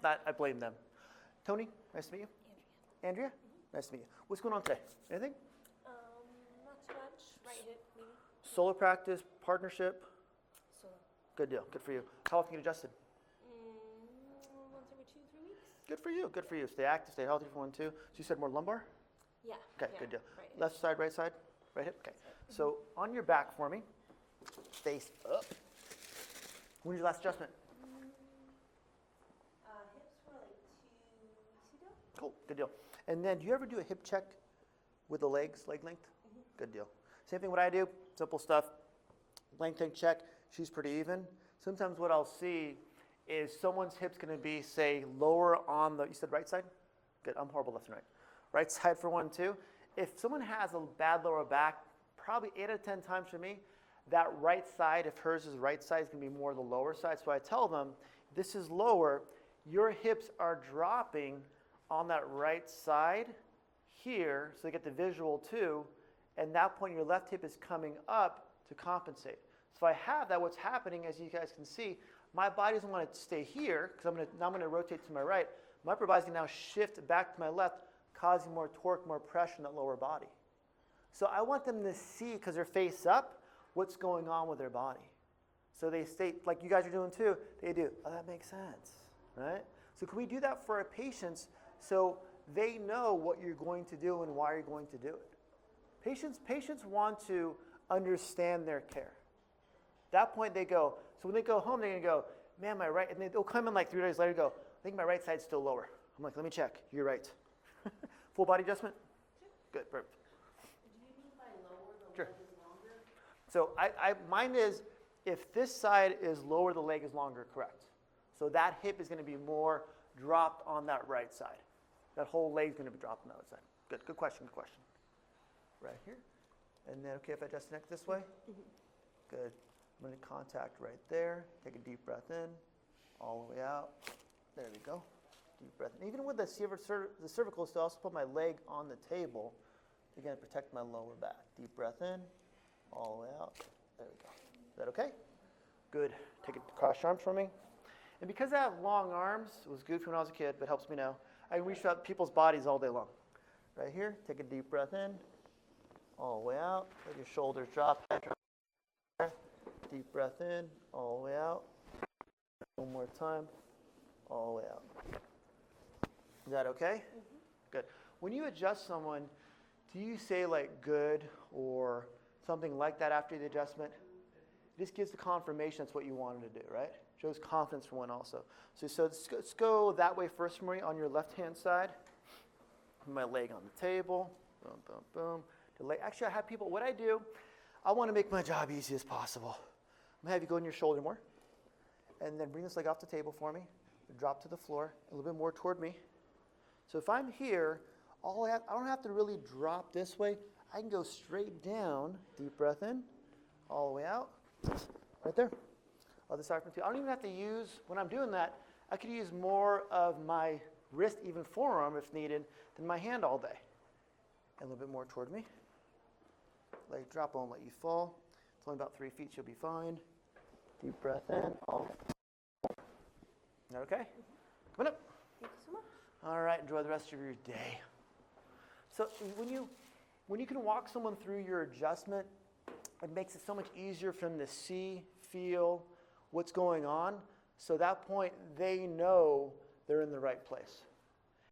that I blame them. Tony, nice to meet you. Andrea, nice to meet you. What's going on today? Anything? Not too much. Right hip, maybe. Solo practice, partnership? Solo. Good deal. Good for you. How often get adjusted? Once every 2-3 weeks. Good for you. Good for you. Stay active, stay healthy for 1, 2. So you said more lumbar? Yeah. Okay, yeah. good deal. Right hip. Left side, right side? Right hip? Okay. So on your back for me, face up. When was your last adjustment? Hips were like 2 weeks ago. Cool, good deal. And then do you ever do a hip check with the legs, leg length? Good deal. Same thing what I do, simple stuff. Length check, she's pretty even. Sometimes what I'll see is someone's hip's gonna be, say, lower on the, you said right side? Good, I'm horrible left and right. Right side for 1, 2. If someone has a bad lower back, probably 8 out of 10 times for me, that right side, if hers is right side, is gonna be more the lower side. So I tell them, this is lower, your hips are dropping on that right side here, so they get the visual too, and that point your left hip is coming up to compensate. So if I have that, what's happening, as you guys can see, my body doesn't want to stay here, because now I'm going to rotate to my right. My upper body's going to now shift back to my left, causing more torque, more pressure in that lower body. So I want them to see, because they're face up, what's going on with their body. So they stay, like you guys are doing too, they do, oh, that makes sense, right? So can we do that for our patients so they know what you're going to do and why you're going to do it? Patients want to understand their care. At that point they go, so when they go home, they're going to go, man, my right, and they'll come in like 3 days later and go, I think my right side's still lower. I'm like, let me check. You're right. Full body adjustment? Good, perfect. Do you mean by lower, the Sure. leg is longer? So mine is, if this side is lower, the leg is longer, correct. So that hip is going to be more dropped on that right side. That whole leg is going to be dropped on that side. Good question, good question. Right here. And then, okay, if I adjust the neck this way? Good. I'm going to contact right there. Take a deep breath in, all the way out. There we go. Deep breath in. Even with the cervical, still also put my leg on the table to, again, protect my lower back. Deep breath in, all the way out. There we go. Is that okay? Good. Take it cross your arms for me. And because I have long arms, it was good when I was a kid, but helps me now. I can reach out people's bodies all day long. Right here, take a deep breath in, all the way out. Let your shoulders drop. Deep breath in, all the way out. One more time, all the way out. Is that okay? Good. When you adjust someone, do you say like good or something like that after the adjustment? It just gives the confirmation that's what you wanted to do, right? Shows confidence for one also. So let's go that way first for me on your left-hand side. My leg on the table. Boom, boom, boom. The leg. Actually, I have people, what I do, I want to make my job easy as possible. I'm going to have you go in your shoulder more. And then bring this leg off the table for me. Drop to the floor, a little bit more toward me. So if I'm here, I don't have to really drop this way. I can go straight down, deep breath in, all the way out, right there. Other side from two. I don't even have to use, when I'm doing that, I could use more of my wrist, even forearm if needed, than my hand all day. And a little bit more toward me. Leg drop, won't let you fall. It's only about 3 feet, you'll be fine. Deep breath in, all. Is that okay? Come on up. Thank you so much. All right, enjoy the rest of your day. So when you can walk someone through your adjustment, it makes it so much easier for them to see, feel what's going on. So at that point, they know they're in the right place.